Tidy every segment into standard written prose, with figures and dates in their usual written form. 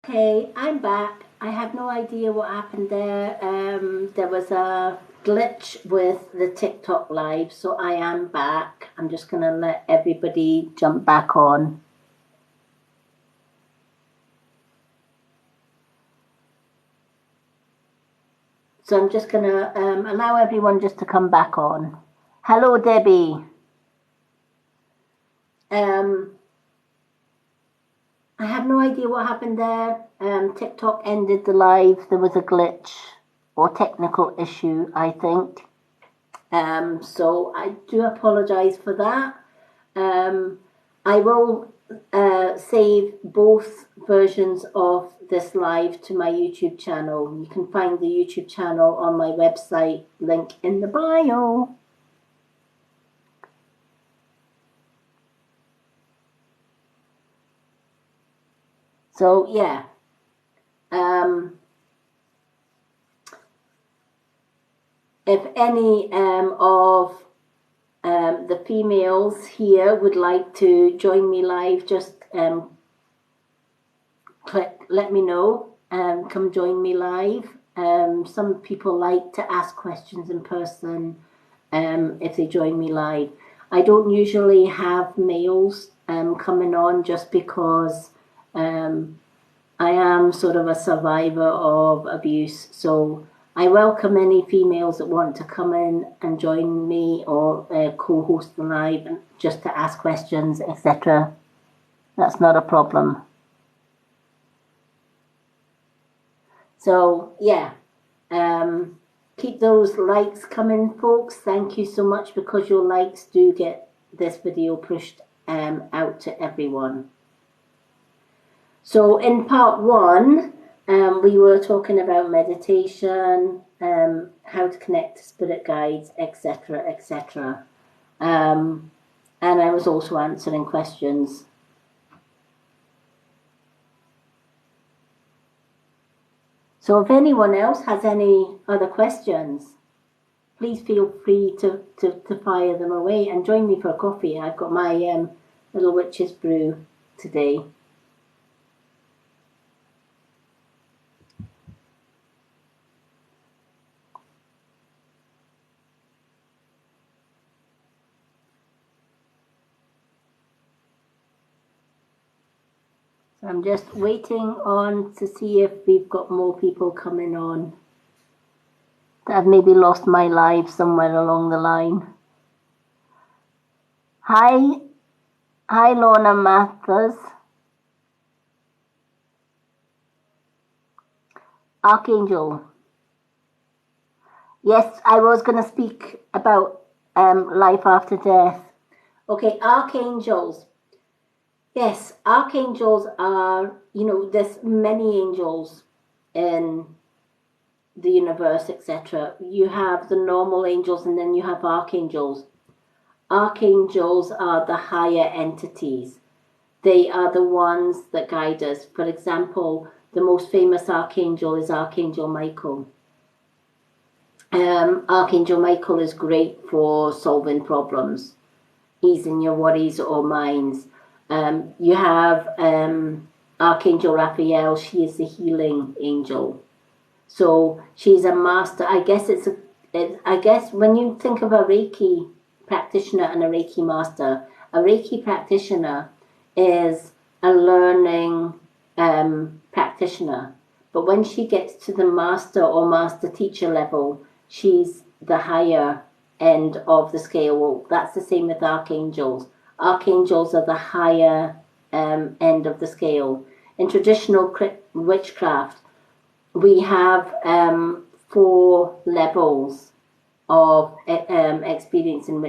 Okay, I'm back. I have no idea what happened there. There was a glitch with the TikTok live, so I am back. I'm just going to let everybody jump back on. So I'm just going to allow everyone just to come back on. Hello, Debbie. I have no idea what happened there. TikTok ended the live. There was a glitch or technical issue, I think. So I do apologize for that. I will save both versions of this live to my YouTube channel. You can find the YouTube channel on my website, link in the bio. So yeah, if any of the females here would like to join me live, just let me know. Come join me live. Some people like to ask questions in person if they join me live. I don't usually have males coming on just because I am sort of a survivor of abuse. So I welcome any females that want to come in and join me or co-host the live and just to ask questions, etc. That's not a problem. So yeah, keep those likes coming, folks. Thank you so much, because your likes do get this video pushed out to everyone. So in part one, we were talking about meditation, how to connect to spirit guides, etc., etc. And I was also answering questions. So if anyone else has any other questions, please feel free to fire them away and join me for a coffee. I've got my little witch's brew today. So I'm just waiting on to see if we've got more people coming on. I've maybe lost my live somewhere along the line. Hi, Lorna Mathers. Archangel. Yes, I was going to speak about life after death. Okay, archangels. Yes, archangels are, there's many angels in the universe, etc. You have the normal angels and then you have archangels. Archangels are the higher entities. They are the ones that guide us. For example, the most famous archangel is Archangel Michael. Archangel Michael is great for solving problems, easing your worries or minds. You have Archangel Raphael. She is the healing angel. So she's a master. I guess when you think of a Reiki practitioner and a Reiki master, a Reiki practitioner is a learning practitioner. But when she gets to the master or master teacher level, she's the higher end of the scale. Well, that's the same with archangels. Archangels are the higher end of the scale. In traditional witchcraft, we have 4 levels of experience in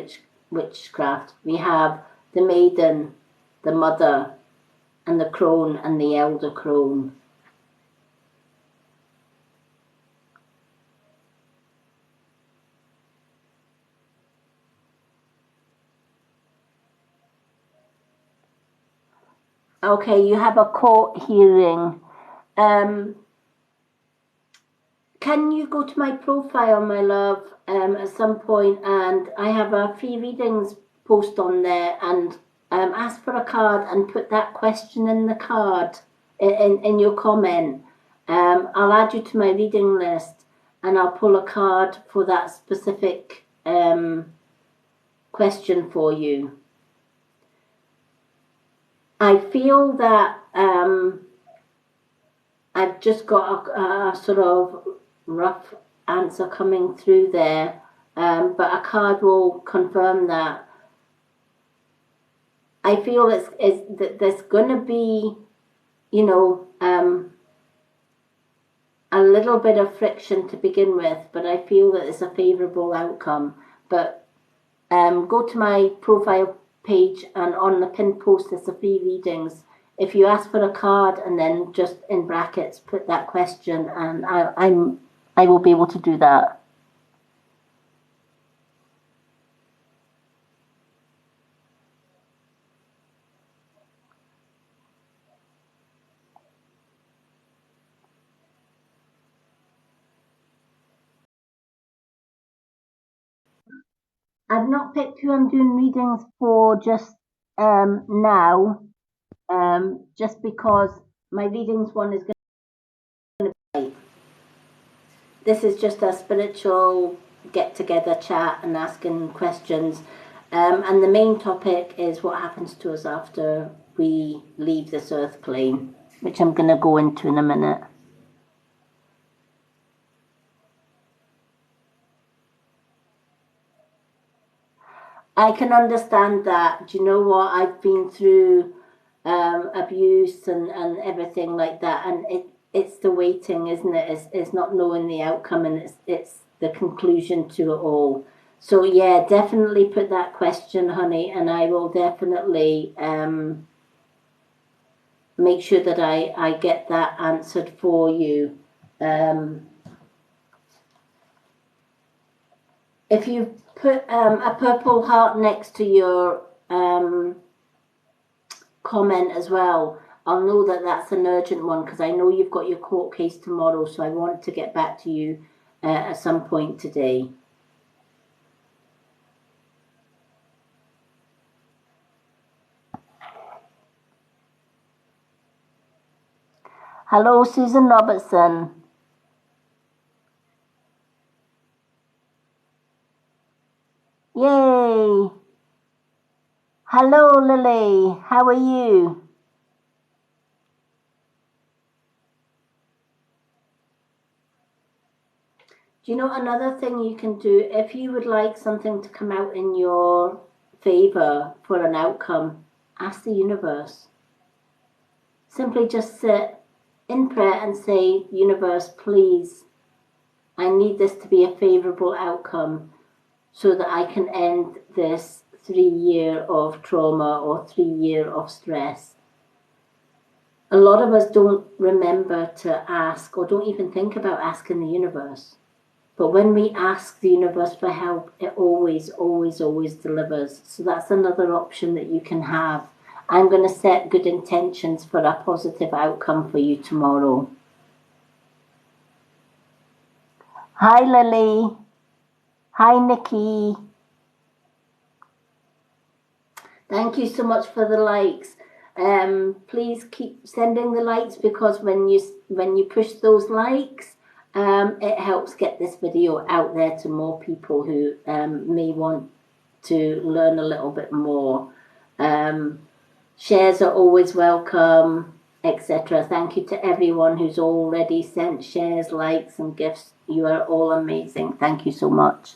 witchcraft. We have the maiden, the mother, and the crone, and the elder crone. Okay, you have a court hearing. Can you go to my profile, my love, at some point, and I have a free readings post on there, and ask for a card and put that question in the card. in your comment. I'll add you to my reading list, and I'll pull a card for that specific question for you. I feel that I've just got a sort of rough answer coming through there, but a card will confirm that. I feel that there's going to be, you know, a little bit of friction to begin with, but I feel that it's a favourable outcome. But go to my profile page, and on the pinned post there's the free readings. If you ask for a card and then just in brackets put that question, and I will be able to do that. I've not picked who I'm doing readings for just now, just because my readings one is going to be. This is just a spiritual get together chat and asking questions, and the main topic is what happens to us after we leave this earth plane, which I'm going to go into in a minute. I can understand that. Do you know what? I've been through abuse and everything like that, and it's the waiting, isn't it? It's not knowing the outcome, and it's the conclusion to it all. So yeah, definitely put that question, honey, and I will definitely make sure that I get that answered for you. If you put a purple heart next to your comment as well, I'll know that that's an urgent one, because I know you've got your court case tomorrow, so I want to get back to you at some point today. Hello, Susan Robertson. Yay! Hello, Lily. How are you? Do you know another thing you can do? If you would like something to come out in your favor for an outcome, ask the universe. Simply just sit in prayer and say, universe, please, I need this to be a favorable outcome so that I can end this 3 year of trauma or 3 year of stress. A lot of us don't remember to ask, or don't even think about asking the universe. But when we ask the universe for help, it always, always, always delivers. So that's another option that you can have. I'm going to set good intentions for a positive outcome for you tomorrow. Hi, Lily. Hi, Nikki. Thank you so much for the likes. Please keep sending the likes, because when you push those likes, it helps get this video out there to more people who may want to learn a little bit more. Shares are always welcome, etc. Thank you to everyone who's already sent shares, likes, and gifts. You are all amazing. Thank you so much.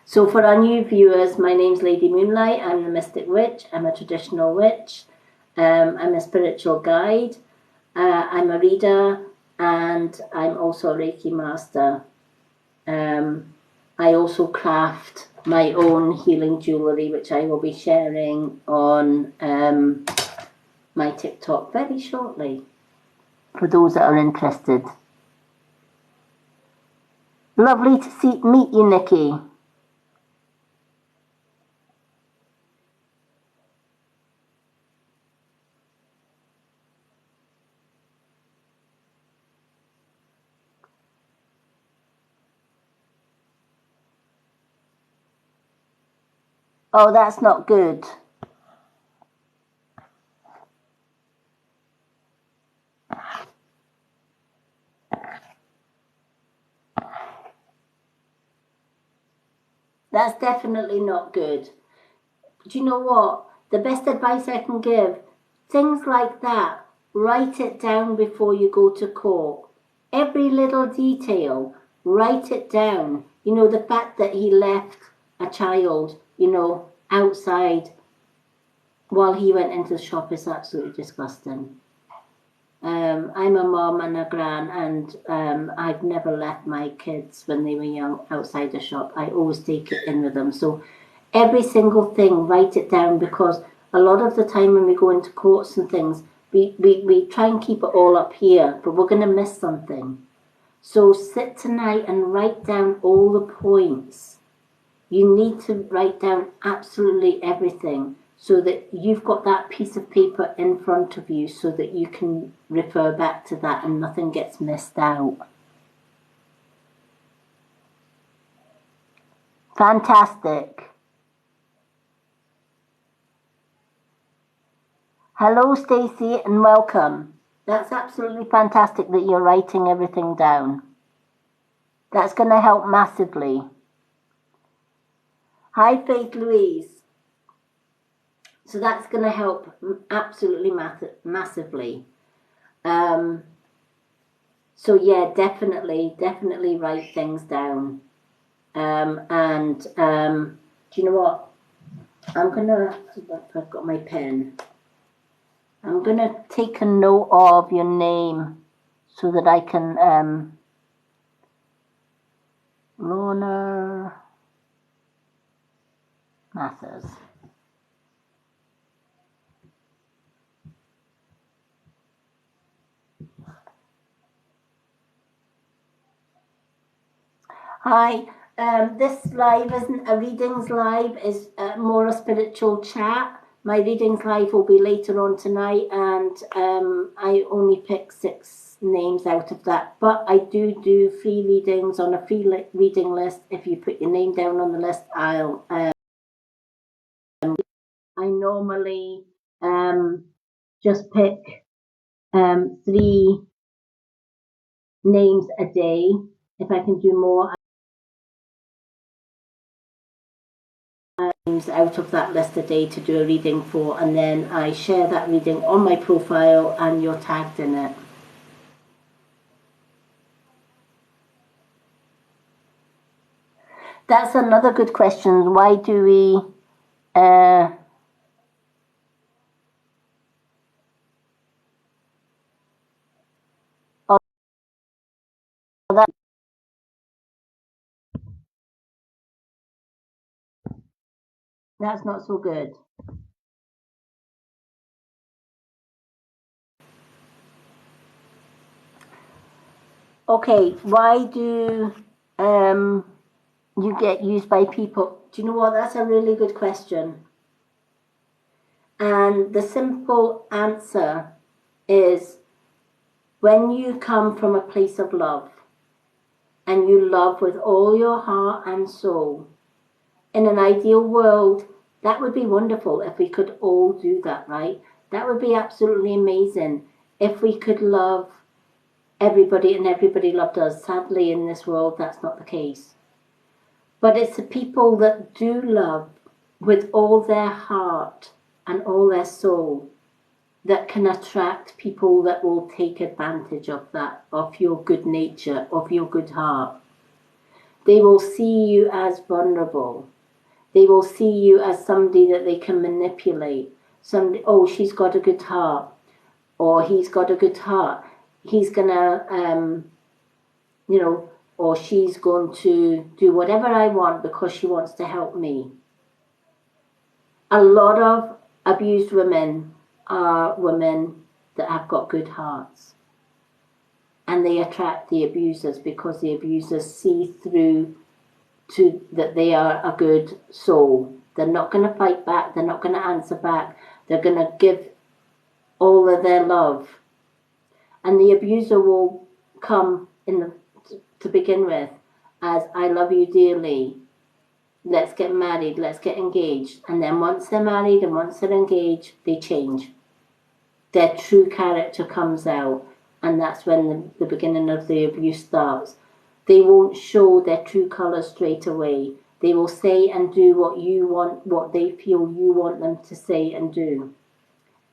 So for our new viewers, my name's Lady Moonlight. I'm the Mystic Witch. I'm a traditional witch. I'm a spiritual guide. I'm a reader, and I'm also a Reiki master. I also craft my own healing jewellery, which I will be sharing on my TikTok very shortly, for those that are interested. Lovely to meet you, Nikki. Oh, that's not good. That's definitely not good. Do you know what? The best advice I can give, things like that, write it down before you go to court. Every little detail, write it down. You know, the fact that he left a child, outside while he went into the shop is absolutely disgusting. I'm a mom and a gran, and I've never left my kids when they were young outside the shop. I always take it in with them. So every single thing, write it down, because a lot of the time when we go into courts and things, we try and keep it all up here, but we're going to miss something. So sit tonight and write down all the points. You need to write down absolutely everything, so that you've got that piece of paper in front of you so that you can refer back to that and nothing gets missed out. Fantastic. Hello, Stacey, and welcome. That's absolutely fantastic that you're writing everything down. That's going to help massively. Hi, Faith Louise. So that's going to help absolutely massively. So yeah, definitely write things down. Do you know what? I've got my pen. I'm gonna take a note of your name so that I can, Lorna Mathers. Hi, this live isn't a readings live, it's more a spiritual chat. My readings live will be later on tonight, and I only pick 6 names out of that. But I do free readings on a free reading list. If you put your name down on the list, I normally just pick 3 names a day. If I can do more, out of that list a day to do a reading for, and then I share that reading on my profile and you're tagged in it. That's another good question. Why do we that's not so good. Okay, why do you get used by people? Do you know what? That's a really good question. And the simple answer is, when you come from a place of love and you love with all your heart and soul, in an ideal world, that would be wonderful if we could all do that, right? That would be absolutely amazing if we could love everybody and everybody loved us. Sadly, in this world, that's not the case. But it's the people that do love with all their heart and all their soul that can attract people that will take advantage of that, of your good nature, of your good heart. They will see you as vulnerable. They will see you as somebody that they can manipulate. Somebody, oh, she's got a good heart, or he's got a good heart. He's gonna, or she's going to do whatever I want because she wants to help me. A lot of abused women are women that have got good hearts. And they attract the abusers because the abusers see through to that they are a good soul. They're not going to fight back. They're not going to answer back. They're going to give all of their love. And the abuser will come to begin with as, I love you dearly. Let's get married. Let's get engaged. And then once they're married and once they're engaged, they change. Their true character comes out. And that's when the beginning of the abuse starts. They won't show their true colours straight away. They will say and do what you want, what they feel you want them to say and do.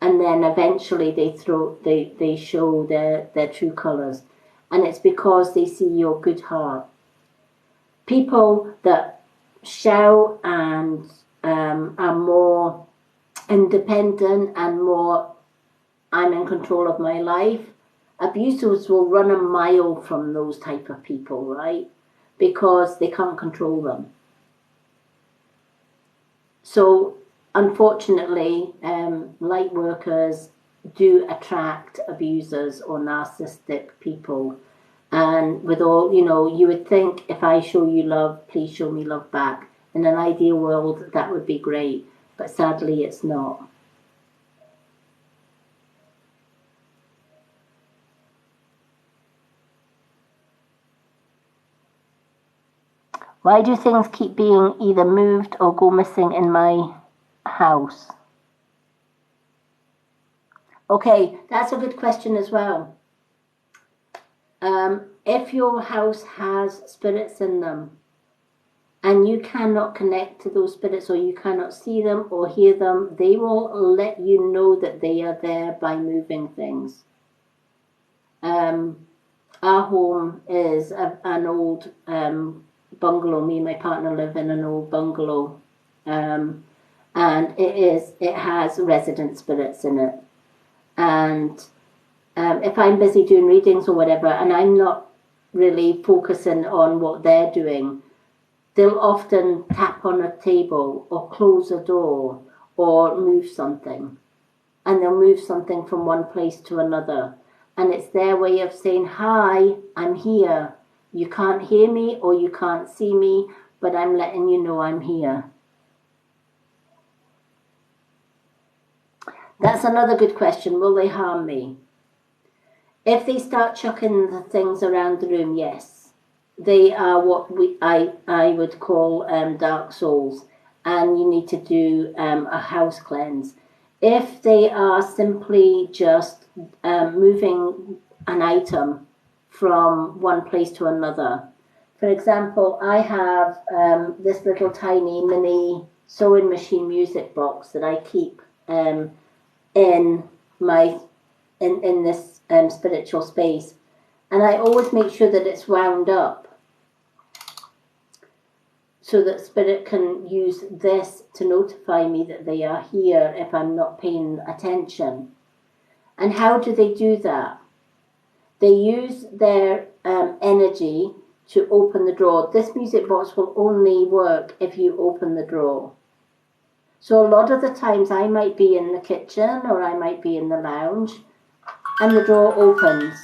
And then eventually they show their true colours. And it's because they see your good heart. People that shout and are more independent and more, I'm in control of my life, abusers will run a mile from those type of people, right? Because they can't control them. So unfortunately, light workers do attract abusers or narcissistic people. And with all, you would think, if I show you love, please show me love back. In an ideal world, that would be great. But sadly, it's not. Why do things keep being either moved or go missing in my house? Okay, that's a good question as well. If your house has spirits in them and you cannot connect to those spirits, or you cannot see them or hear them, they will let you know that they are there by moving things. Our home is an old bungalow. Me and my partner live in an old bungalow, and it has resident spirits in it. And if I'm busy doing readings or whatever, and I'm not really focusing on what they're doing, they'll often tap on a table or close a door or move something. And they'll move something from one place to another. And it's their way of saying, hi, I'm here. You can't hear me or you can't see me, but I'm letting you know I'm here. That's another good question. Will they harm me? If they start chucking the things around the room, yes. They are what I would call dark souls, and you need to do a house cleanse. If they are simply just moving an item from one place to another. For example, I have this little tiny mini sewing machine music box that I keep in my in this spiritual space, and I always make sure that it's wound up so that spirit can use this to notify me that they are here if I'm not paying attention. And how do they do that? They use their energy to open the drawer. This music box will only work if you open the drawer. So a lot of the times I might be in the kitchen or I might be in the lounge, and the drawer opens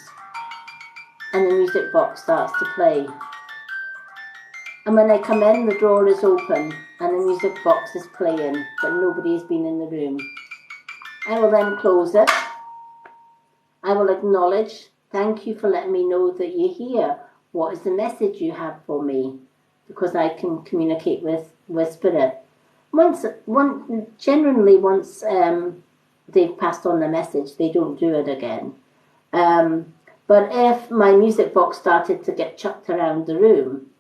and the music box starts to play. And when I come in, the drawer is open and the music box is playing, but nobody has been in the room. I will then close it. I will acknowledge, thank you for letting me know that you're here. What is the message you have for me? Because I can communicate with spirit. Generally once they've passed on the message, they don't do it again. But if my music box started to get chucked around the room,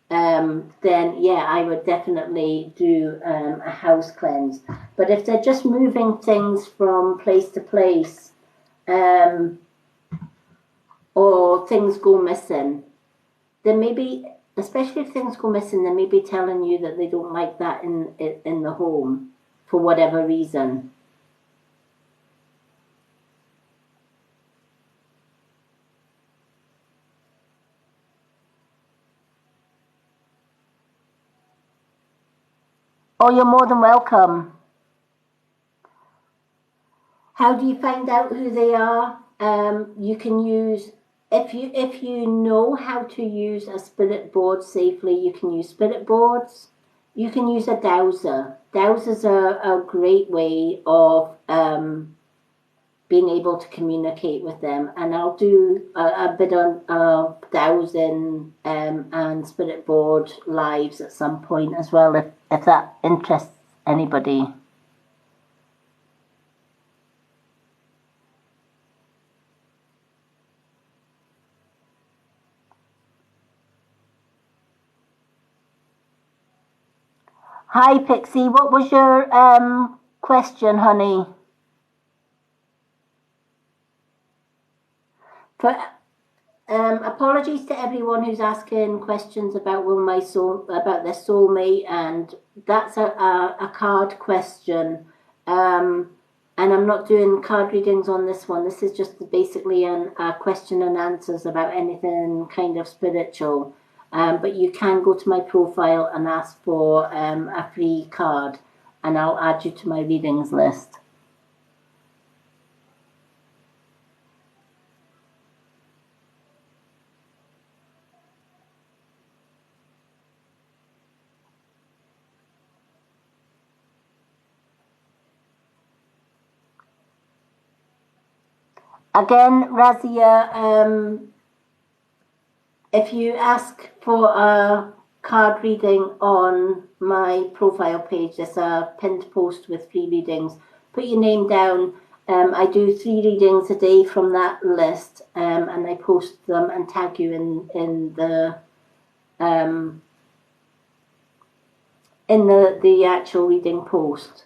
then yeah, I would definitely do a house cleanse. But if they're just moving things from place to place, or things go missing, then maybe, especially if things go missing, they may be telling you that they don't like that in the home for whatever reason. Oh, you're more than welcome. How do you find out who they are? You can use, if you know how to use a spirit board safely, you can use spirit boards. You can use a dowser. Dowsers are a great way of being able to communicate with them. And I'll do a bit of dowsing and spirit board lives at some point as well, if that interests anybody. Hi, Pixie. What was your question, honey? For apologies to everyone who's asking questions about about their soulmate, and that's a card question. Um, and I'm not doing card readings on this one. This is just basically a question and answers about anything kind of spiritual. But you can go to my profile and ask for a free card, and I'll add you to my readings list. Again, Razia, if you ask for a card reading on my profile page, there's a pinned post with free readings. Put your name down. I do 3 readings a day from that list, and I post them and tag you um, in the actual reading post.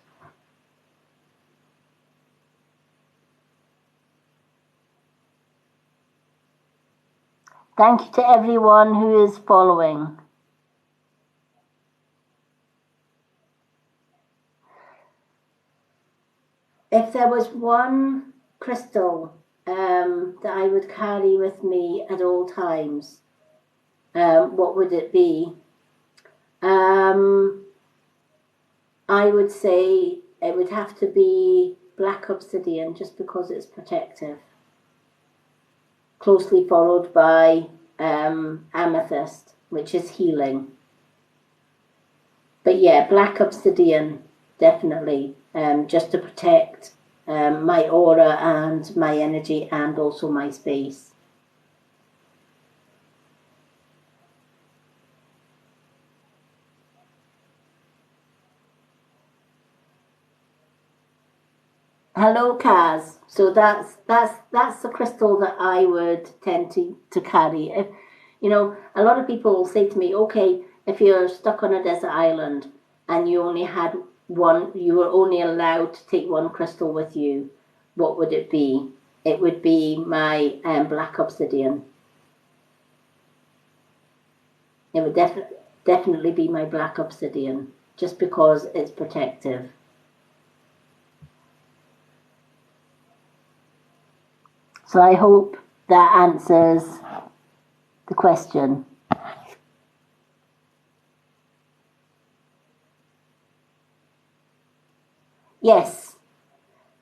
Thank you to everyone who is following. If there was one crystal that I would carry with me at all times, what would it be? I would say it would have to be black obsidian, just because it's protective. Closely followed by amethyst, which is healing. But yeah, black obsidian, definitely, just to protect my aura and my energy and also my space. Hello, Kaz. So that's the crystal that I would tend to carry. If a lot of people will say to me, okay, if you're stuck on a desert island and you only had one, you were only allowed to take one crystal with you, what would it be? It would be my black obsidian. It would definitely be my black obsidian, just because it's protective. So I hope that answers the question. Yes,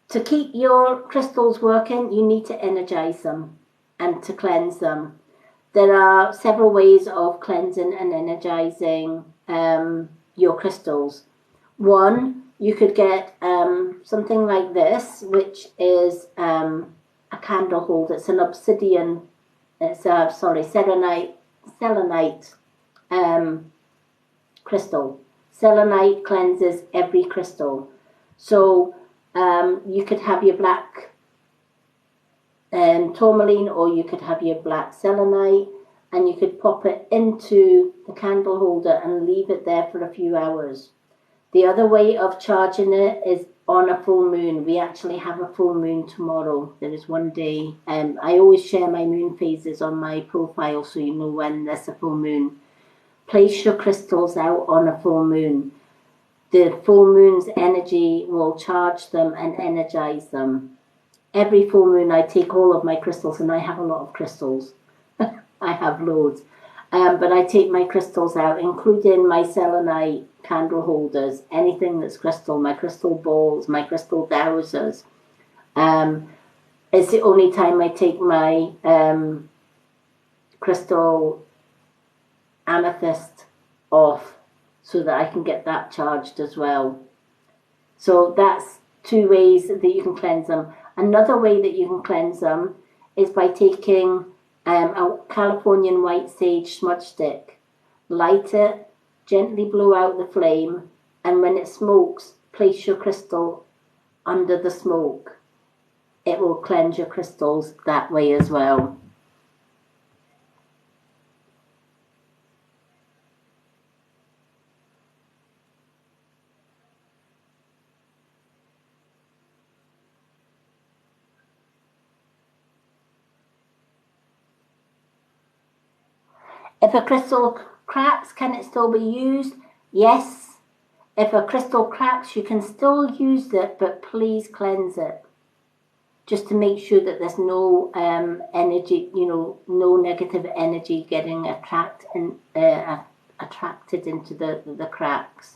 to keep your crystals working, you need to energize them and to cleanse them. There are several ways of cleansing and energizing your crystals. One, you could get something like this, which is a candle holder. It's an obsidian. It's a selenite crystal. Selenite cleanses every crystal. So you could have your black tourmaline, or you could have your black selenite, and you could pop it into the candle holder and leave it there for a few hours. The other way of charging it is on a full moon. We actually have a full moon tomorrow. There is one day. I always share my moon phases on my profile, so you know when there's a full moon. Place your crystals out on a full moon. The full moon's energy will charge them and energize them. Every full moon, I take all of my crystals, and I have a lot of crystals. I have loads. But I take my crystals out, including my selenite candle holders, anything that's crystal, my crystal balls, my crystal dowsers. It's the only time I take my crystal amethyst off, so that I can get that charged as well. So that's 2 ways that you can cleanse them. Another way that you can cleanse them is by taking a Californian white sage smudge stick, light it, gently blow out the flame, and when it smokes, place your crystal under the smoke. It will cleanse your crystals that way as well. If a crystal cracks, can it still be used? Yes. If a crystal cracks, you can still use it, but please cleanse it. Just to make sure that there's no energy, no negative energy getting attracted into the cracks.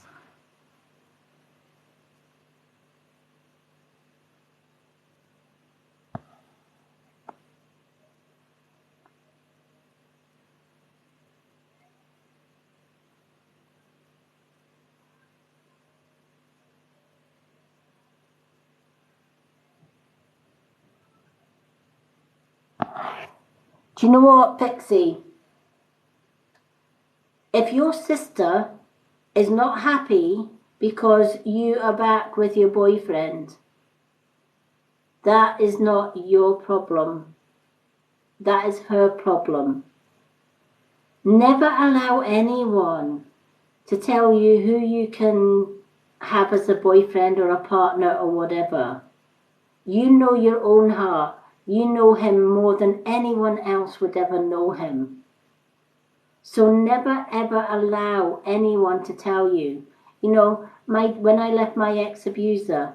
Do you know what, Pixie? If your sister is not happy because you are back with your boyfriend, that is not your problem. That is her problem. Never allow anyone to tell you who you can have as a boyfriend or a partner or whatever. You know your own heart. You know him more than anyone else would ever know him. So never ever allow anyone to tell you. When I left my ex-abuser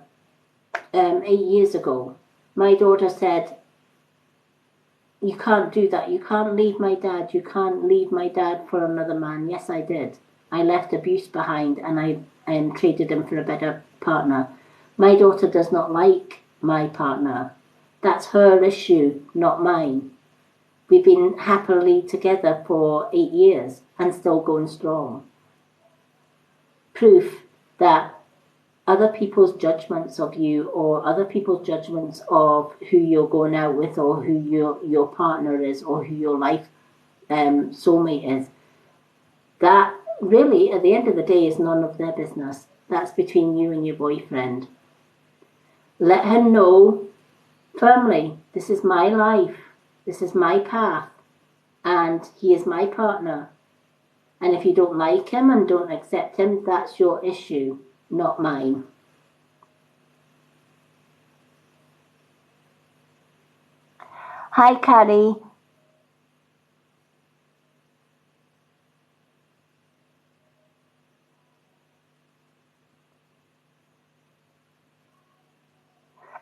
8 years ago, my daughter said, "You can't do that. You can't leave my dad. You can't leave my dad for another man." Yes, I did. I left abuse behind and I traded him for a better partner. My daughter does not like my partner. That's her issue, not mine. We've been happily together for 8 years and still going strong. Proof that other people's judgments of you or other people's judgments of who you're going out with or who your partner is or who your life soulmate is, that really at the end of the day is none of their business. That's between you and your boyfriend. Let her know firmly, this is my life, this is my path, and he is my partner. And if you don't like him and don't accept him, that's your issue, not mine. Hi, Carrie.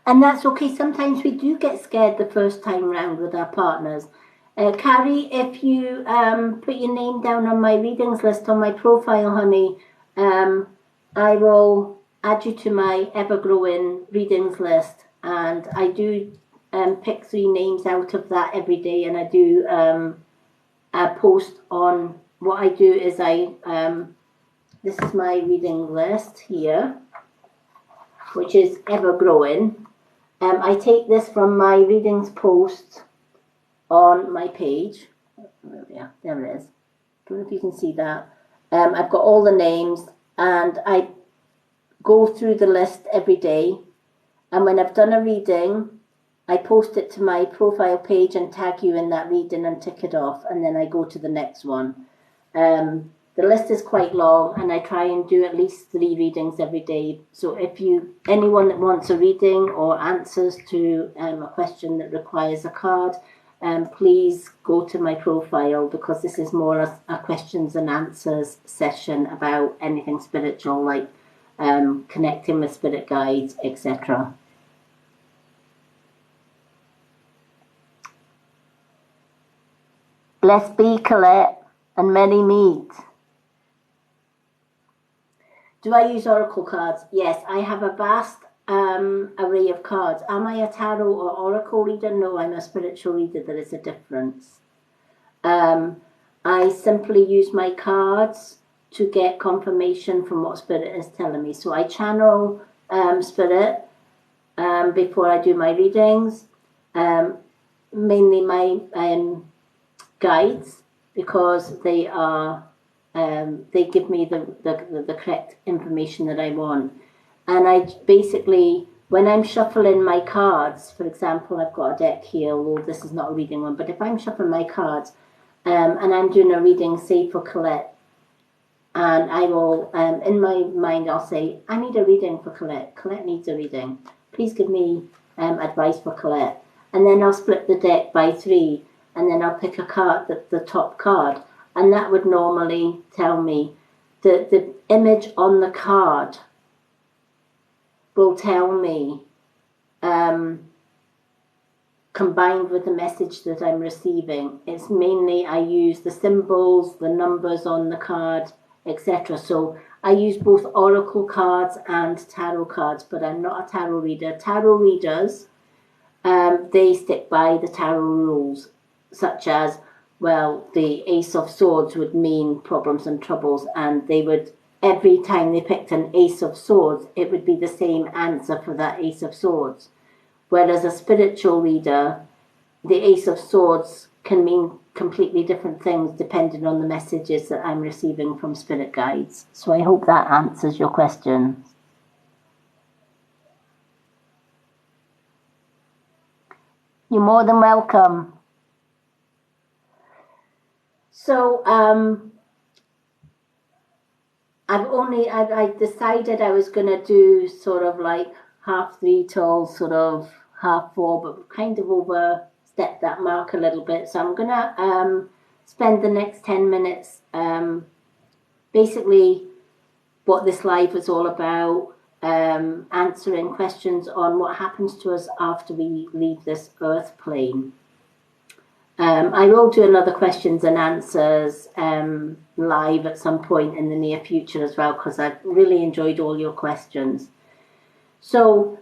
And that's okay. Sometimes we do get scared the first time round with our partners. Carrie, if you put your name down on my readings list on my profile, honey, I will add you to my ever-growing readings list. And I do pick 3 names out of that every day. And I do post on, what I do is this is my reading list here, which is ever-growing. I take this from my readings post on my page. There it is. Don't know if you can see that. I've got all the names and I go through the list every day. And when I've done a reading, I post it to my profile page and tag you in that reading and tick it off. And then I go to the next one. The list is quite long and I try and do at least 3 readings every day. So if anyone that wants a reading or answers to a question that requires a card, please go to my profile, because this is more a questions and answers session about anything spiritual, like connecting with spirit guides, etc. Blessed be Colette and many meet. Do I use oracle cards? Yes, I have a vast array of cards. Am I a tarot or oracle reader? No, I'm a spiritual reader. There is a difference. I simply use my cards to get confirmation from what spirit is telling me. So I channel spirit before I do my readings. Mainly my guides, because they are they give me the correct information that I want. And I basically, when I'm shuffling my cards, for example, I've got a deck here, although this is not a reading one, but if I'm shuffling my cards and I'm doing a reading, say for Colette, and I will, in my mind, I'll say, I need a reading for Colette. Colette needs a reading. Please give me advice for Colette. And then I'll split the deck by 3, and then I'll pick a card, the top card. and that would normally tell me that the image on the card will tell me, combined with the message that I'm receiving. It's mainly, I use the symbols, the numbers on the card, etc. So I use both oracle cards and tarot cards, but I'm not a tarot reader. Tarot readers, they stick by the tarot rules, such as, well, the Ace of Swords would mean problems and troubles, and they would, every time they picked an Ace of Swords, it would be the same answer for that Ace of Swords. Whereas a spiritual reader, the Ace of Swords can mean completely different things depending on the messages that I'm receiving from spirit guides. So I hope that answers your question. You're more than welcome. So I decided I was going to do sort of like 3:30 till sort of 4:30, but kind of overstepped that mark a little bit. So I'm going to spend the next 10 minutes basically what this live is all about, answering questions on what happens to us after we leave this earth plane. I will do another questions and answers live at some point in the near future as well, because I've really enjoyed all your questions. So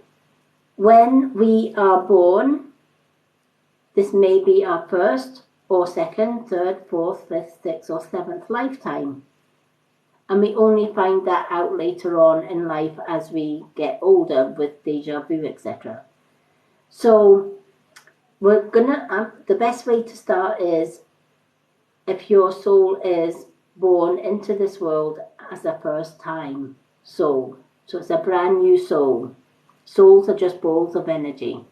when we are born, this may be our first or second, third, fourth, fifth, sixth or seventh lifetime. And we only find that out later on in life as we get older with deja vu, etc. So we're gonna, the best way to start is if your soul is born into this world as a first time soul. So it's a brand new soul. Souls are just balls of energy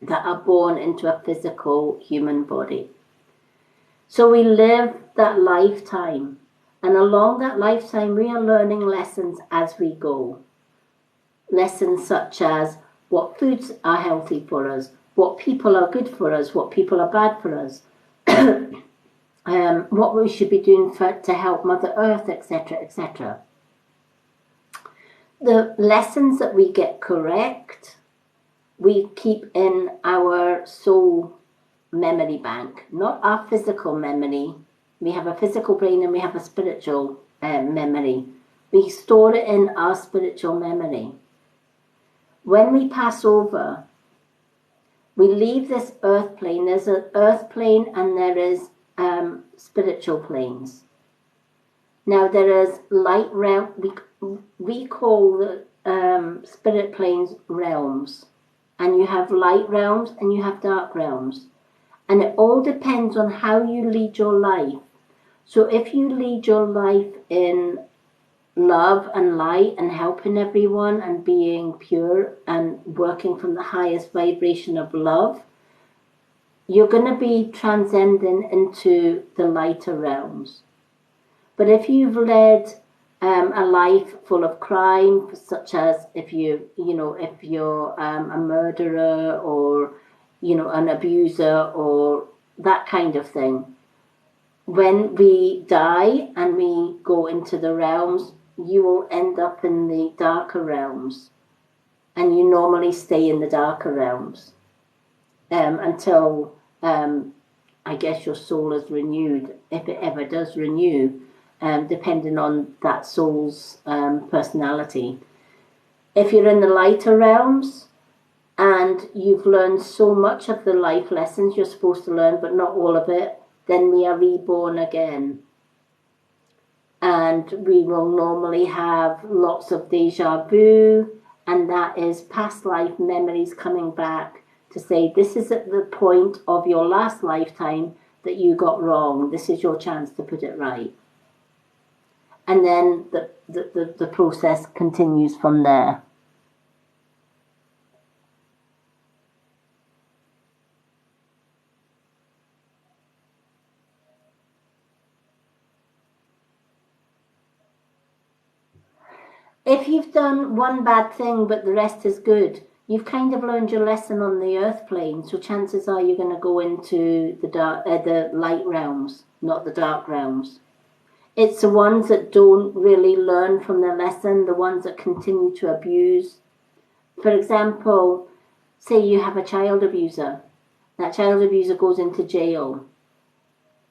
that are born into a physical human body. So we live that lifetime, and along that lifetime we are learning lessons as we go. Lessons such as what foods are healthy for us, what people are good for us, what people are bad for us, what we should be doing to help Mother Earth, etc., etc. The lessons that we get correct, we keep in our soul memory bank, not our physical memory. We have a physical brain and we have a spiritual memory. We store it in our spiritual memory. When we pass over, we leave this earth plane. There's an earth plane and there is spiritual planes. Now there is light realm. We call the spirit planes realms, and you have light realms and you have dark realms, and it all depends on how you lead your life. So if you lead your life in love and light and helping everyone and being pure and working from the highest vibration of love, you're going to be transcending into the lighter realms. But if you've led a life full of crime, such as if you're a murderer or an abuser or that kind of thing, when we die and we go into the realms, you will end up in the darker realms, and you normally stay in the darker realms until I guess your soul is renewed, if it ever does renew, depending on that soul's personality. If you're in the lighter realms and you've learned so much of the life lessons you're supposed to learn, but not all of it, then we are reborn again. And we will normally have lots of deja vu, and that is past life memories coming back to say, this is at the point of your last lifetime that you got wrong. This is your chance to put it right. And then the process continues from there. If you've done one bad thing but the rest is good, you've kind of learned your lesson on the earth plane, so chances are you're going to go into the light realms, not the dark realms. It's the ones that don't really learn from their lesson, the ones that continue to abuse. For example, say you have a child abuser. That child abuser goes into jail.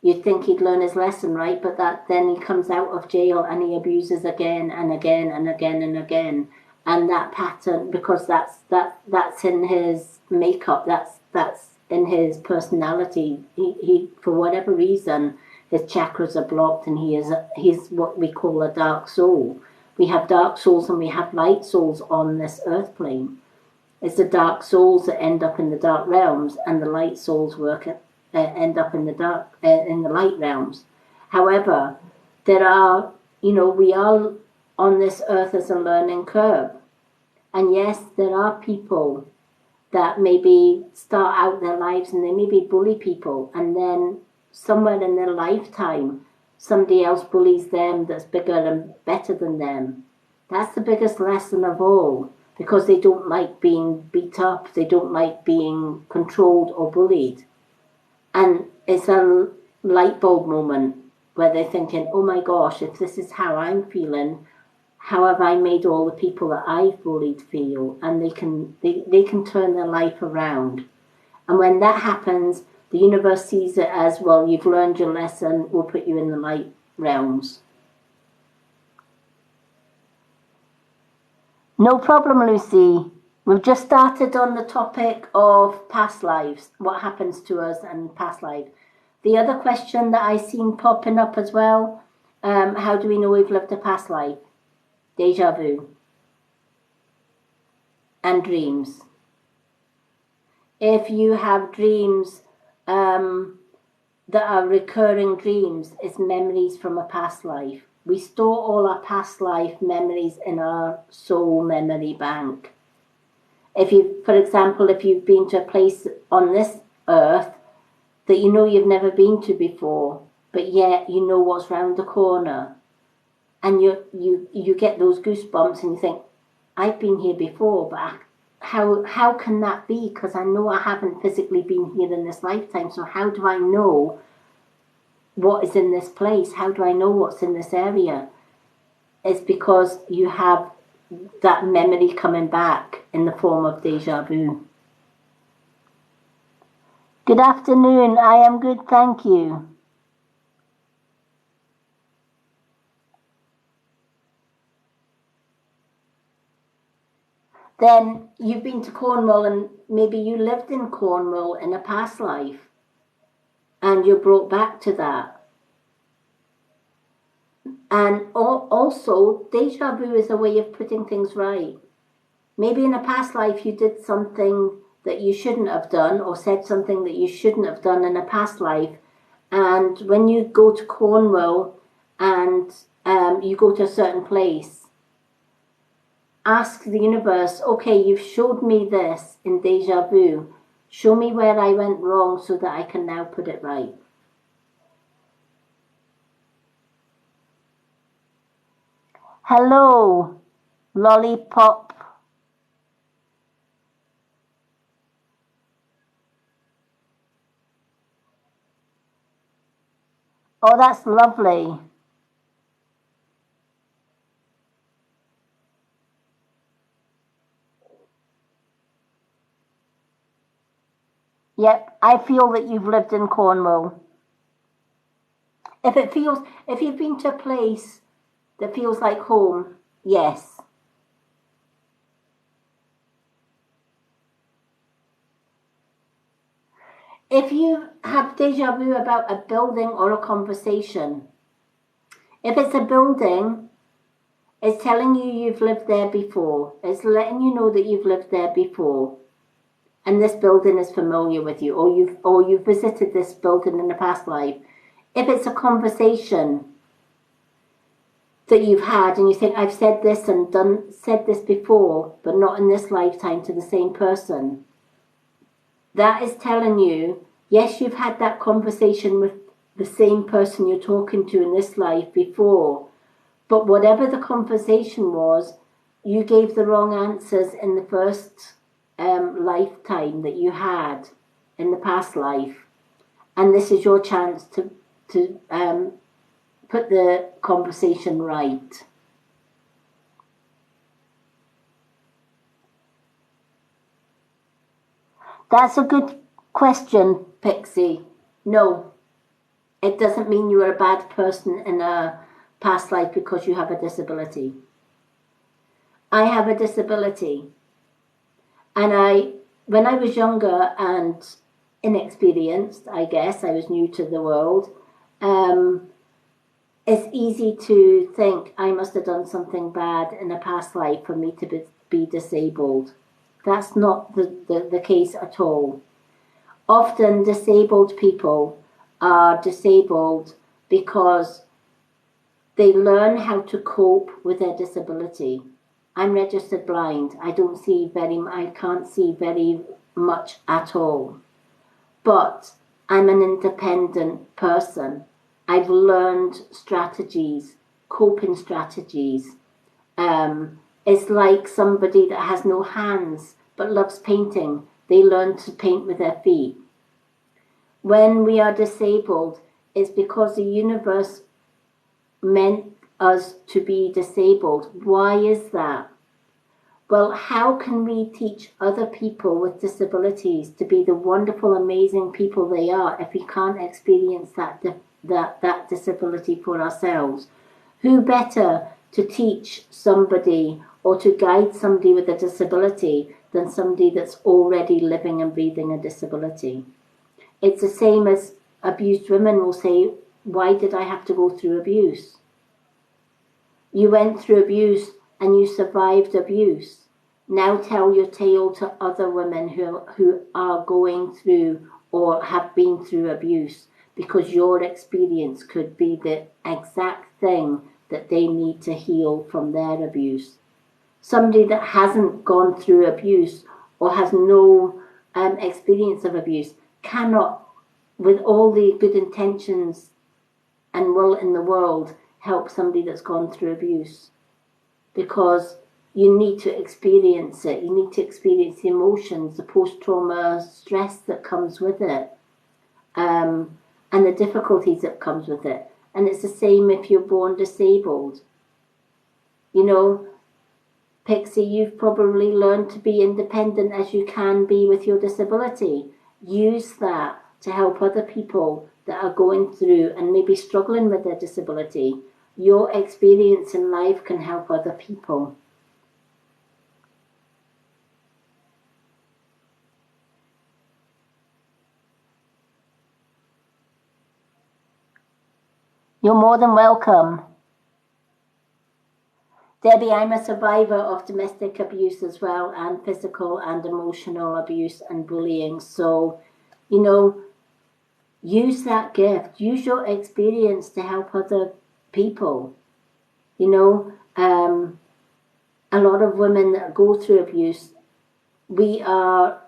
You'd think he'd learn his lesson, right? But then he comes out of jail and he abuses again and again and again and again. And that pattern, because that's in his makeup, that's in his personality. He for whatever reason, his chakras are blocked, and he's what we call a dark soul. We have dark souls and we have light souls on this earth plane. It's the dark souls that end up in the dark realms, and the light souls end up in the light realms. However, there are, we are on this earth as a learning curve. And yes, there are people that maybe start out their lives and they maybe bully people, and then somewhere in their lifetime, somebody else bullies them that's bigger and better than them. That's the biggest lesson of all, because they don't like being beat up, they don't like being controlled or bullied. And it's a light bulb moment where they're thinking, oh my gosh, if this is how I'm feeling, how have I made all the people that I've bullied feel? And they can turn their life around. And when that happens, the universe sees it as, well, you've learned your lesson, we'll put you in the light realms. No problem, Lucy. We've just started on the topic of past lives, what happens to us in past life. The other question that I seen popping up as well, how do we know we've lived a past life? Deja vu. And dreams. If you have dreams that are recurring dreams, it's memories from a past life. We store all our past life memories in our soul memory bank. For example, if you've been to a place on this earth that you know you've never been to before, but yet you know what's round the corner, and you get those goosebumps and you think, I've been here before, but how can that be? Because I know I haven't physically been here in this lifetime, so how do I know what is in this place? How do I know what's in this area? It's because you have that memory coming back in the form of deja vu. Good afternoon. I am good, thank you. Then you've been to Cornwall, and maybe you lived in Cornwall in a past life, and you're brought back to that. And also, deja vu is a way of putting things right. Maybe in a past life you did something that you shouldn't have done, or said something that you shouldn't have done in a past life, and when you go to Cornwall and you go to a certain place, ask the universe, okay, you've showed me this in deja vu. Show me where I went wrong so that I can now put it right. Hello, Lollipop. Oh, that's lovely. Yep, I feel that you've lived in Cornwall. If you've been to a place that feels like home, yes. If you have deja vu about a building or a conversation, if it's a building, it's telling you you've lived there before. It's letting you know that you've lived there before. And this building is familiar with you, or you've visited this building in a past life. If it's a conversation that you've had and you think, I've said this and said this before, but not in this lifetime to the same person, that is telling you, yes, you've had that conversation with the same person you're talking to in this life before, but whatever the conversation was, you gave the wrong answers in the first lifetime that you had in the past life, and this is your chance to put the conversation right. That's a good question, Pixie. No, it doesn't mean you are a bad person in a past life because you have a disability. I have a disability, and when I was younger and inexperienced, I guess, I was new to the world, it's easy to think I must have done something bad in a past life for me to be disabled. That's not the case at all. Often disabled people are disabled because they learn how to cope with their disability. I'm registered blind. I can't see very much at all. But I'm an independent person. I've learned strategies, coping strategies. It's like somebody that has no hands but loves painting. They learn to paint with their feet. When we are disabled, it's because the universe meant us to be disabled. Why is that? Well, how can we teach other people with disabilities to be the wonderful, amazing people they are if we can't experience that disability for ourselves? Who better to teach somebody or to guide somebody with a disability than somebody that's already living and breathing a disability? It's the same as abused women will say, why did I have to go through abuse? You went through abuse and you survived abuse. Now tell your tale to other women who are going through or have been through abuse, because your experience could be the exact thing that they need to heal from their abuse. Somebody that hasn't gone through abuse or has no experience of abuse cannot, with all the good intentions and will in the world, help somebody that's gone through abuse, because you need to experience it. You need to experience the emotions, the post-trauma stress that comes with it, and the difficulties that comes with it. And it's the same if you're born disabled. You know, Pixie, you've probably learned to be independent as you can be with your disability. Use that to help other people that are going through and maybe struggling with their disability. Your experience in life can help other people. You're more than welcome. Debbie, I'm a survivor of domestic abuse as well, and physical and emotional abuse and bullying. So, you know, use that gift. Use your experience to help other people. You know, a lot of women that go through abuse, we are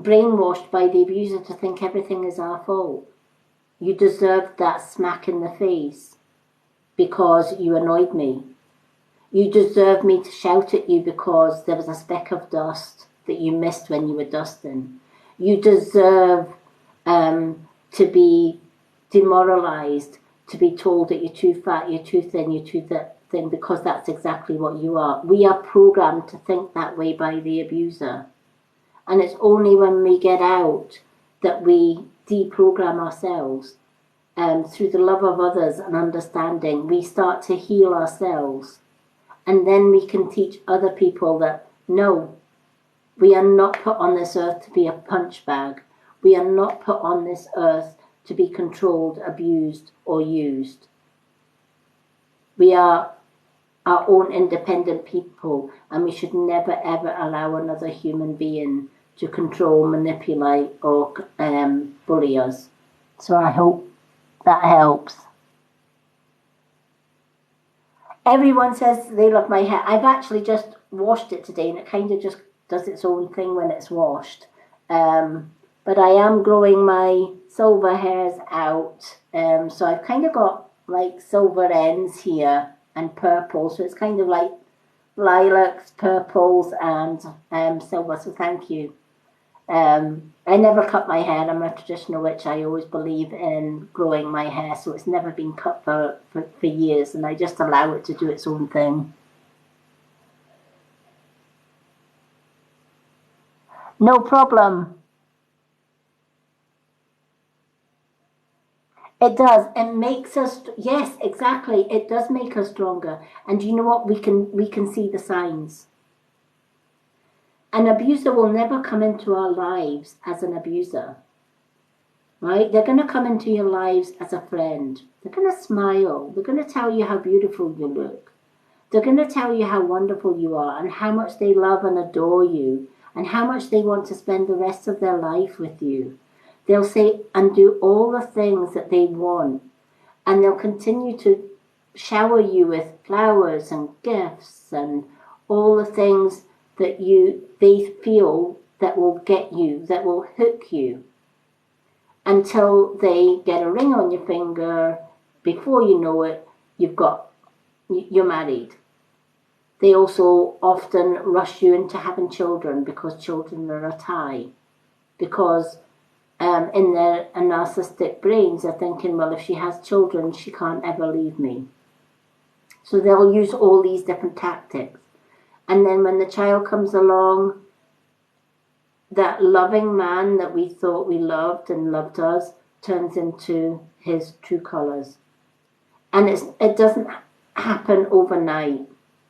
brainwashed by the abuser to think everything is our fault. You deserved that smack in the face because you annoyed me. You deserve me to shout at you because there was a speck of dust that you missed when you were dusting. You deserve to be demoralised, to be told that you're too fat, you're too thin, you're too thin, because that's exactly what you are. We are programmed to think that way by the abuser. And it's only when we get out that we deprogram ourselves. Through the love of others and understanding, we start to heal ourselves. And then we can teach other people that, no, we are not put on this earth to be a punch bag. We are not put on this earth to be controlled, abused, or used. We are our own independent people, and we should never ever allow another human being to control, manipulate, or bully us. So I hope that helps. Everyone says they love my hair. I've actually just washed it today, and it kind of just does its own thing when it's washed. But I am growing my silver hairs out. So I've kind of got like silver ends here and purple. So it's kind of like lilacs, purples, and silver. So thank you. I never cut my hair. I'm a traditional witch. I always believe in growing my hair, so it's never been cut for years, and I just allow it to do its own thing. No problem. It does. It makes us, yes, exactly. It does make us stronger. And you know what? We can see the signs. An abuser will never come into our lives as an abuser, right? They're going to come into your lives as a friend. They're going to smile. They're going to tell you how beautiful you look. They're going to tell you how wonderful you are and how much they love and adore you and how much they want to spend the rest of their life with you. They'll say and do all the things that they want, and they'll continue to shower you with flowers and gifts and all the things that they feel that will get you, that will hook you, until they get a ring on your finger. Before you know it, you're married. They also often rush you into having children because children are a tie. Because in their narcissistic brains, they're thinking, well, if she has children, she can't ever leave me. So they'll use all these different tactics. And then when the child comes along, that loving man that we thought we loved and loved us turns into his true colours. And it doesn't happen overnight.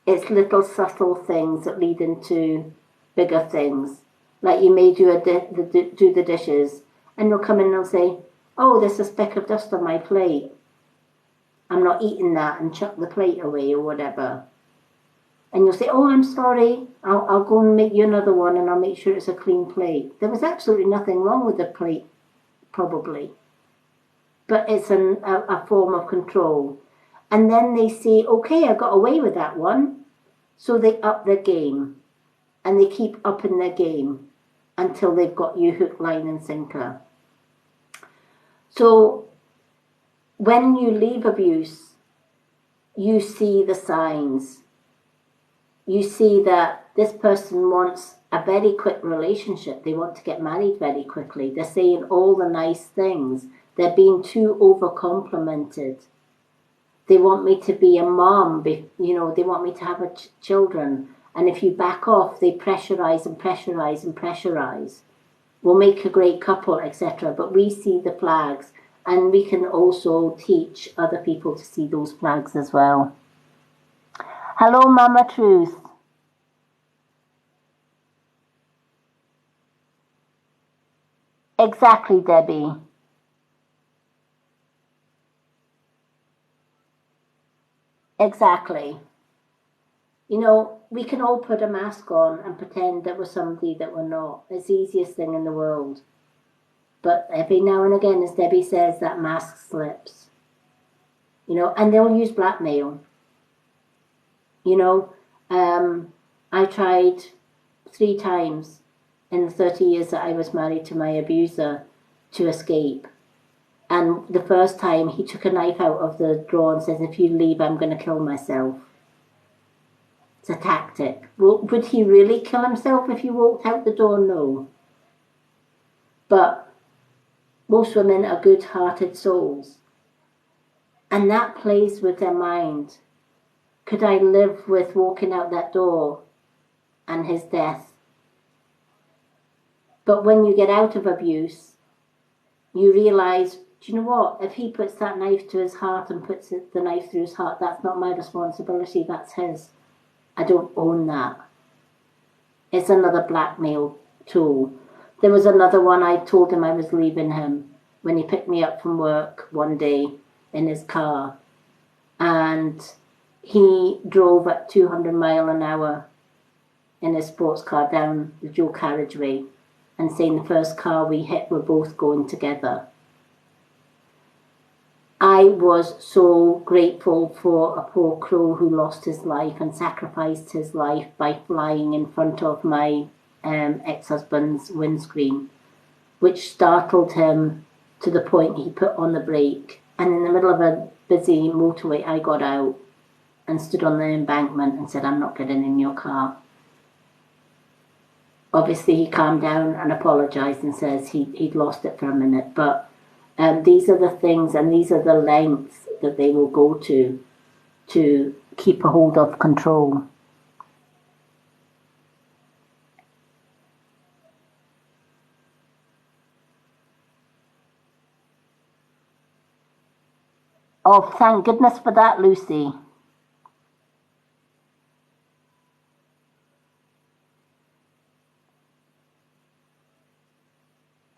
It's little subtle things that lead into bigger things. Like you may do the dishes, and they'll come in and they'll say, oh, there's a speck of dust on my plate. I'm not eating that, and chuck the plate away or whatever. And you'll say, oh, I'm sorry, I'll go and make you another one and I'll make sure it's a clean plate. There was absolutely nothing wrong with the plate, probably. But it's a form of control. And then they say, okay, I got away with that one. So they up their game. And they keep upping their game until they've got you hook, line and sinker. So when you leave abuse, you see the signs. You see that this person wants a very quick relationship. They want to get married very quickly. They're saying all the nice things. They're being too over-complimented. They want me to be a mom, they want me to have children. And if you back off, they pressurize and pressurize and pressurize. We'll make a great couple, etc. But we see the flags, and we can also teach other people to see those flags as well. Hello, Mama Truth. Exactly, Debbie. Exactly. We can all put a mask on and pretend that we're somebody that we're not. It's the easiest thing in the world. But every now and again, as Debbie says, that mask slips. And they'll use blackmail. I tried 3 times in the 30 years that I was married to my abuser to escape. And the first time he took a knife out of the drawer and says, if you leave, I'm going to kill myself. It's a tactic. Well, would he really kill himself if he walked out the door? No. But most women are good-hearted souls. And that plays with their mind. Could I live with walking out that door and his death? But when you get out of abuse, you realise, do you know what? If he puts that knife to his heart and puts the knife through his heart, that's not my responsibility, that's his. I don't own that. It's another blackmail tool. There was another one. I told him I was leaving him when he picked me up from work one day in his car. And he drove at 200 miles an hour in his sports car down the dual carriageway and saying the first car we hit, we're both going together. I was so grateful for a poor crow who lost his life and sacrificed his life by flying in front of my ex-husband's windscreen, which startled him to the point he put on the brake. And in the middle of a busy motorway, I got out. and stood on the embankment and said, "I'm not getting in your car." Obviously, he calmed down and apologised and says he'd lost it for a minute. But these are the things and these are the lengths that they will go to keep a hold of control. Oh, thank goodness for that, Lucy.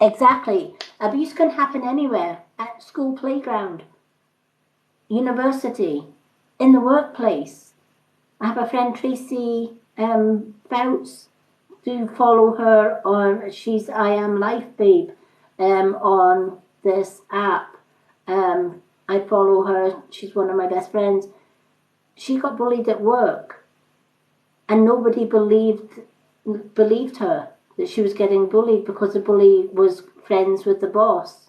Exactly. Abuse can happen anywhere, at school playground, university, in the workplace. I have a friend, Tracy Fouts. Do follow her on, she's I Am Life Babe on this app. I follow her, she's one of my best friends. She got bullied at work and nobody believed her that she was getting bullied because the bully was friends with the boss.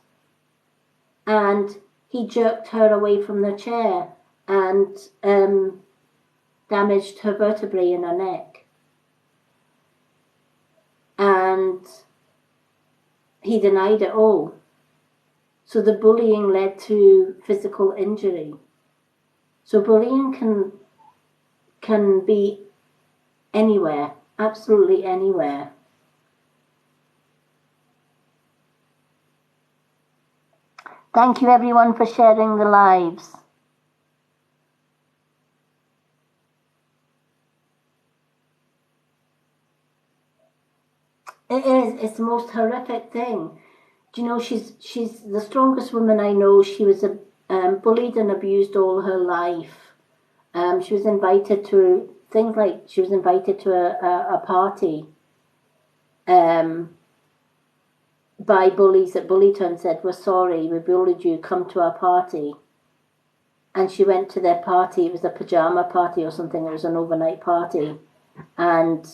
And he jerked her away from the chair and damaged her vertebrae in her neck. And he denied it all. So the bullying led to physical injury. So bullying can be anywhere, absolutely anywhere. Thank you everyone for sharing the lives. It is, it's the most horrific thing. Do you know, she's the strongest woman I know. She was bullied and abused all her life. She was invited to things like, she was invited to a party by bullies that bullied her and said, "We're sorry, we bullied you, come to our party." And she went to their party. It was a pajama party or something. It was an overnight party. And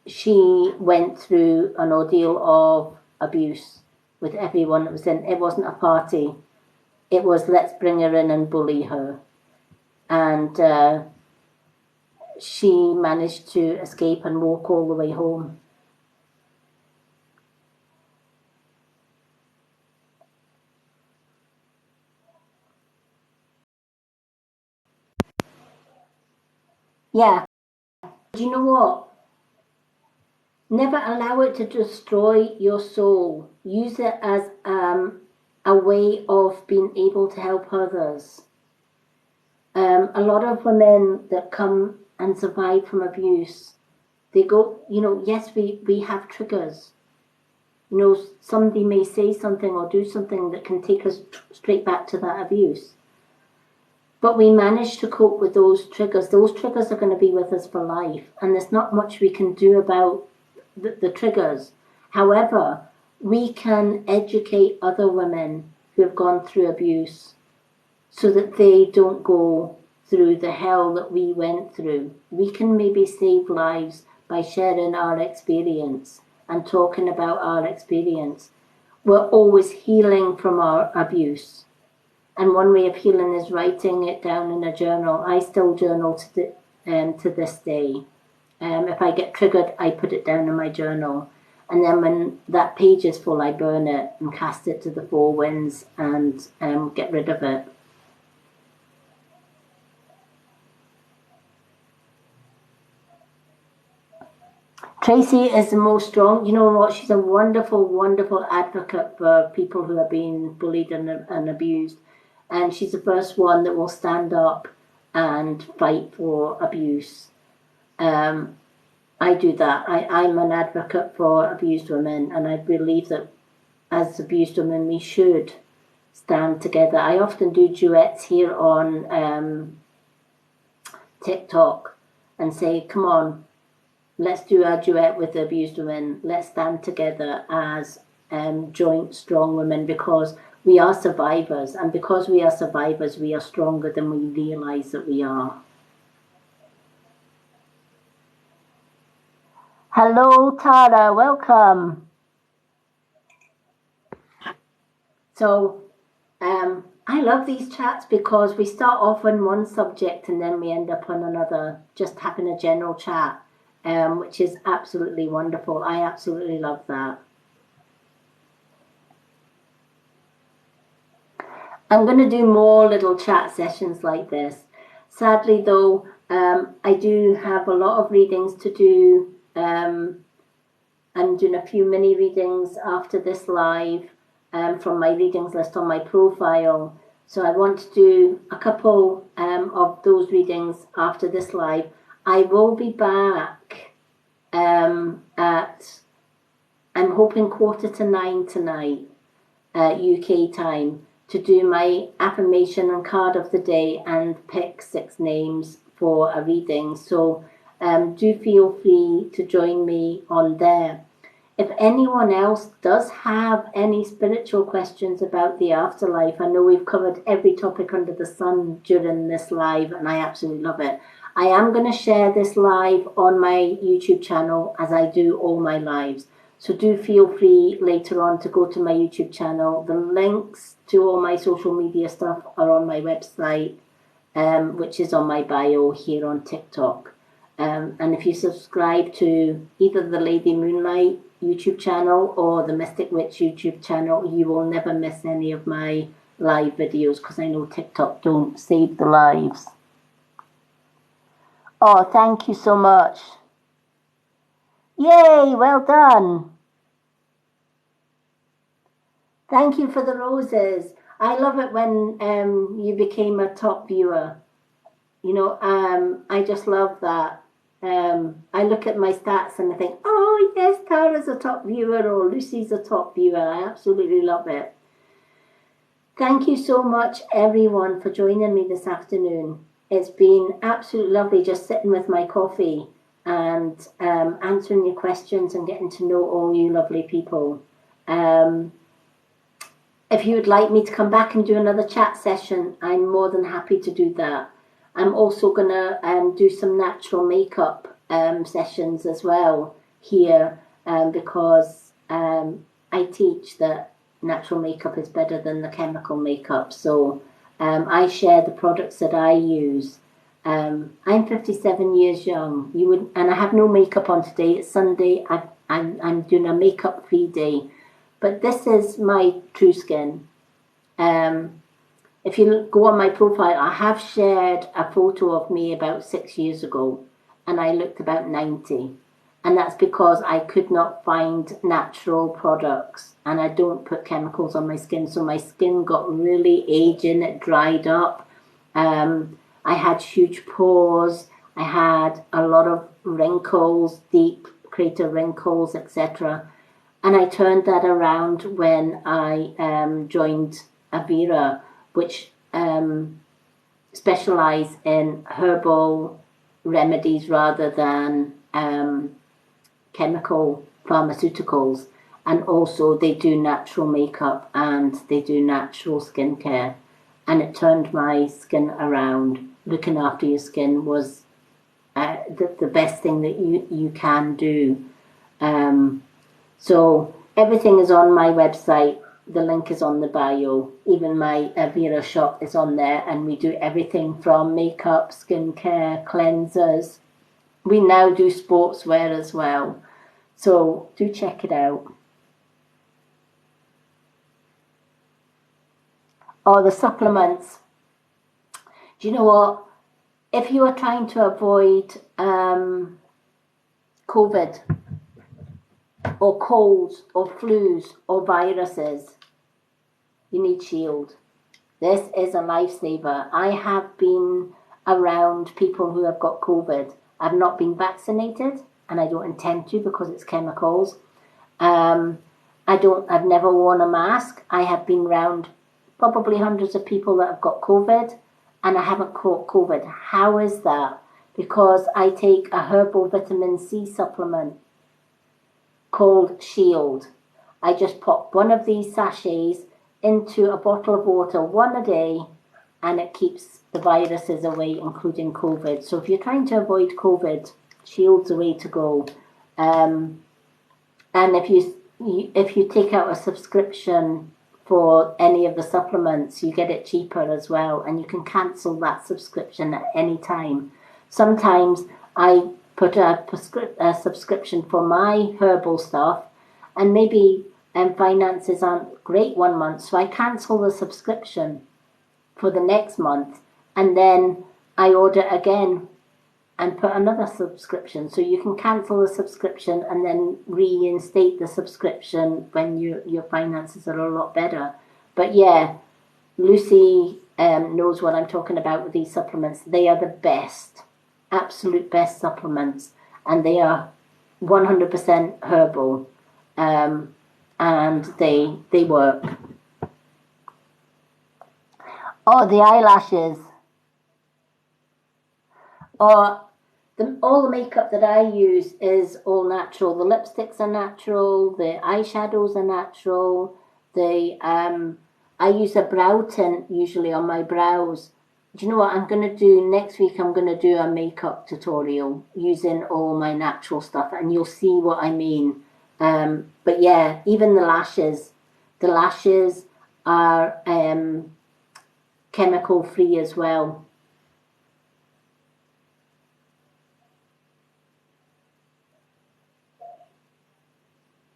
she went through an ordeal of abuse with everyone that was in. It wasn't a party. It was, let's bring her in and bully her. And she managed to escape and walk all the way home. Yeah. Do you know what? Never allow it to destroy your soul. Use it as a way of being able to help others. A lot of women that come and survive from abuse, they go, yes, we have triggers. Somebody may say something or do something that can take us straight back to that abuse. But we manage to cope with those triggers. Those triggers are going to be with us for life, and there's not much we can do about the triggers. However, we can educate other women who have gone through abuse so that they don't go through the hell that we went through. We can maybe save lives by sharing our experience and talking about our experience. We're always healing from our abuse. And one way of healing is writing it down in a journal. I still journal to this day. If I get triggered, I put it down in my journal. And then when that page is full, I burn it and cast it to the four winds and get rid of it. Tracy is the most strong. You know what? She's a wonderful, wonderful advocate for people who are being bullied and abused. And she's the first one that will stand up and fight for abuse. I do that. I'm an advocate for abused women, and I believe that as abused women, we should stand together. I often do duets here on TikTok and say, come on, let's do a duet with the abused women. Let's stand together as joint strong women, because we are survivors. And because we are survivors, we are stronger than we realize that we are. Hello, Tara. Welcome. So, I love these chats because we start off on one subject and then we end up on another, just having a general chat, which is absolutely wonderful. I absolutely love that. I'm going to do more little chat sessions like this. Sadly, though, I do have a lot of readings to do. I'm doing a few mini readings after this live from my readings list on my profile. So I want to do a couple of those readings after this live. I will be back at, I'm hoping 9:15 tonight, UK time, to do my affirmation and card of the day and pick 6 names for a reading. So do feel free to join me on there. If anyone else does have any spiritual questions about the afterlife, I know we've covered every topic under the sun during this live, and I absolutely love it. I am going to share this live on my YouTube channel, as I do all my lives. So do feel free later on to go to my YouTube channel. The links to all my social media stuff are on my website, which is on my bio here on TikTok. And if you subscribe to either the Lady Moonlight YouTube channel or the Mystic Witch YouTube channel, you will never miss any of my live videos, because I know TikTok don't save the lives. Oh, thank you so much. Yay, well done. Thank you for the roses. I love it when you became a top viewer. You know, I just love that. I look at my stats and I think, oh yes, Tara's a top viewer or Lucy's a top viewer. I absolutely love it. Thank you so much, everyone, for joining me this afternoon. It's been absolutely lovely just sitting with my coffee and answering your questions and getting to know all you lovely people. If you would like me to come back and do another chat session, I'm more than happy to do that. I'm also going to do some natural makeup sessions as well here, because I teach that natural makeup is better than the chemical makeup. So I share the products that I use. I'm 57 years young. And I have no makeup on today. It's Sunday. I'm doing a makeup-free day. But this is my true skin. If you go on my profile, I have shared a photo of me about 6 years ago, and I looked about 90. And that's because I could not find natural products, and I don't put chemicals on my skin. So my skin got really aging, it dried up. I had huge pores. I had a lot of wrinkles, deep crater wrinkles, etc. And I turned that around when I joined Avira, which specialize in herbal remedies rather than chemical pharmaceuticals. And also they do natural makeup and they do natural skincare. And it turned my skin around. Looking after your skin was the best thing that you can do. So everything is on my website. The link is on the bio. Even my Avira shop is on there, and we do everything from makeup, skincare, cleansers. We now do sportswear as well. So do check it out. Oh, the supplements. Do you know what? If you are trying to avoid COVID or colds or flus or viruses, you need Shield. This is a lifesaver. I have been around people who have got COVID. I've not been vaccinated, and I don't intend to because it's chemicals. I've never worn a mask. I have been around probably hundreds of people that have got COVID, and I haven't caught COVID. How is that? Because I take a herbal vitamin C supplement called Shield. I just pop one of these sachets into a bottle of water, one a day, and it keeps the viruses away, including COVID. So if you're trying to avoid COVID, Shield's the way to go. And if you take out a subscription for any of the supplements, you get it cheaper as well, and you can cancel that subscription at any time. Sometimes I put a subscription for my herbal stuff, and maybe finances aren't great one month, so I cancel the subscription for the next month, and then I order again and put another subscription. So you can cancel the subscription and then reinstate the subscription when your finances are a lot better. But yeah, Lucy knows what I'm talking about with these supplements. They are the best, absolute best supplements, and they are 100% herbal, and they work. Oh, the eyelashes. Or all the makeup that I use is all natural. The lipsticks are natural. The eyeshadows are natural. I use a brow tint usually on my brows. Do you know what I'm going to do next week? I'm going to do a makeup tutorial using all my natural stuff, and you'll see what I mean. But yeah, even the lashes. The lashes are chemical free as well.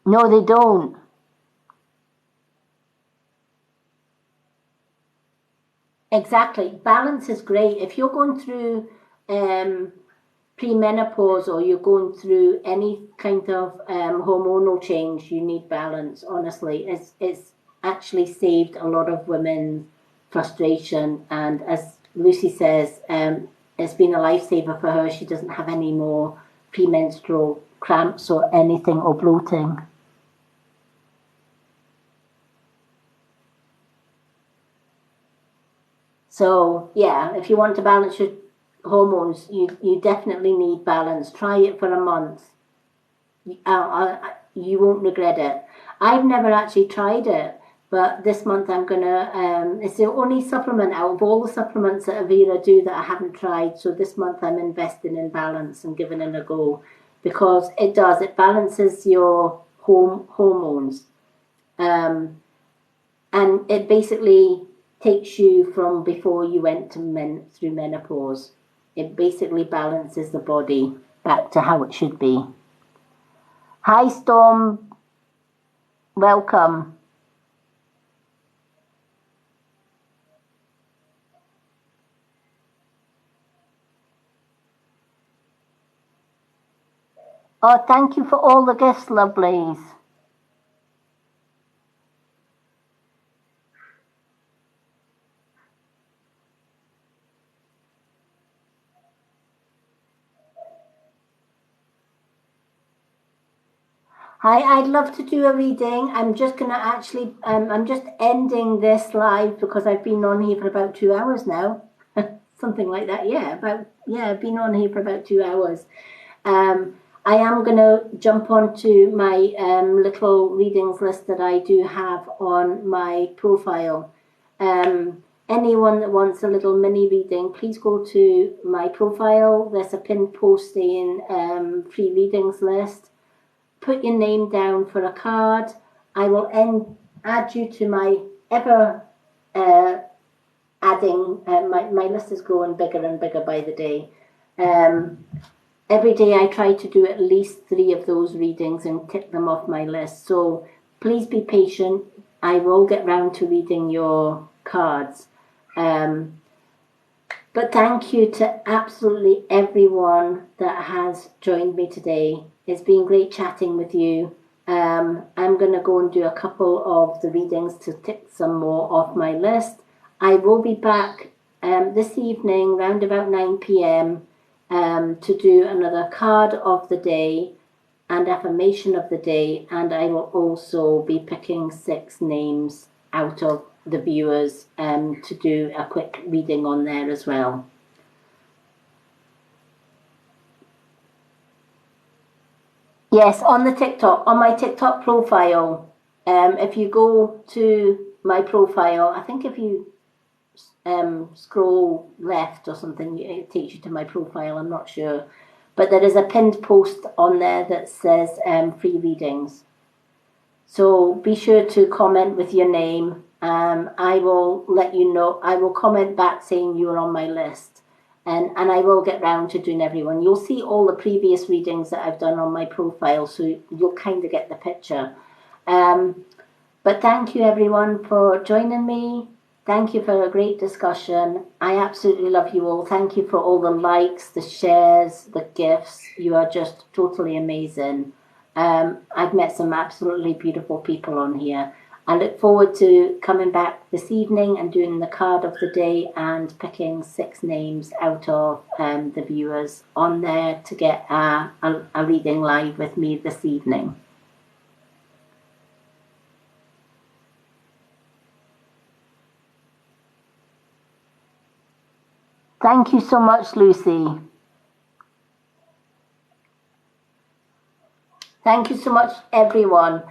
No, they don't. Exactly. Balance is great. If you're going through premenopause, or you're going through any kind of hormonal change, you need balance. Honestly, it's actually saved a lot of women frustration, and as Lucy says, it's been a lifesaver for her. She doesn't have any more premenstrual cramps or anything, or bloating. So yeah, if you want to balance your hormones, you definitely need balance. Try it for a month. You won't regret it. I've never actually tried it, but this month I'm gonna. It's the only supplement out of all the supplements that Avira do that I haven't tried. So this month I'm investing in balance and giving it a go, because it does. It balances your hormones, um, and it basically takes you from before you went to through menopause. It basically balances the body back to how it should be. Hi, Storm. Welcome. Oh, thank you for all the gifts, lovelies. Hi, I'd love to do a reading. I'm just going to actually, I'm just ending this live because I've been on here for about 2 hours now. Something like that, yeah. I've been on here for about 2 hours. I am going to jump onto my little readings list that I do have on my profile. Anyone that wants a little mini reading, please go to my profile. There's a pinned post saying free readings list. Put your name down for a card. I will add you to my ever adding. My list is growing bigger and bigger by the day. Every day I try to do at least 3 of those readings and tick them off my list. So please be patient. I will get round to reading your cards. But thank you to absolutely everyone that has joined me today. It's been great chatting with you. I'm going to go and do a couple of the readings to tick some more off my list. I will be back this evening round about 9 p.m. To do another card of the day and affirmation of the day, and I will also be picking 6 names out of the viewers to do a quick reading on there as well. Yes, on the TikTok, on my TikTok profile. If you go to my profile, I think if you scroll left or something, it takes you to my profile. I'm not sure, but there is a pinned post on there that says free readings. So be sure to comment with your name. I will let you know. I will comment back saying you are on my list. And I will get round to doing everyone. You'll see all the previous readings that I've done on my profile, so you'll kind of get the picture. But thank you everyone for joining me. Thank you for a great discussion. I absolutely love you all. Thank you for all the likes, the shares, the gifts. You are just totally amazing. I've met some absolutely beautiful people on here. I look forward to coming back this evening and doing the card of the day and picking 6 names out of the viewers on there to get a reading live with me this evening. Thank you so much, Lucy. Thank you so much, everyone.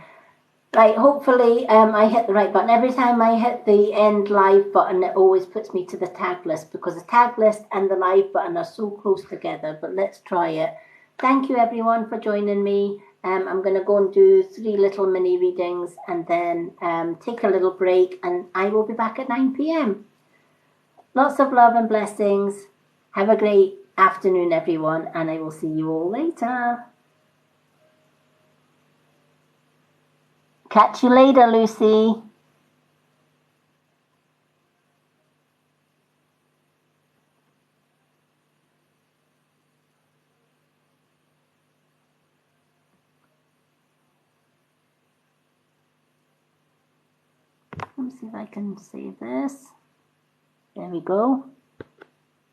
Right, hopefully I hit the right button. Every time I hit the end live button, it always puts me to the tag list because the tag list and the live button are so close together, but let's try it. Thank you, everyone, for joining me. I'm going to go and do 3 little mini readings and then take a little break, and I will be back at 9 p.m. Lots of love and blessings. Have a great afternoon, everyone, and I will see you all later. Catch you later, Lucy. Let me see if I can save this. There we go.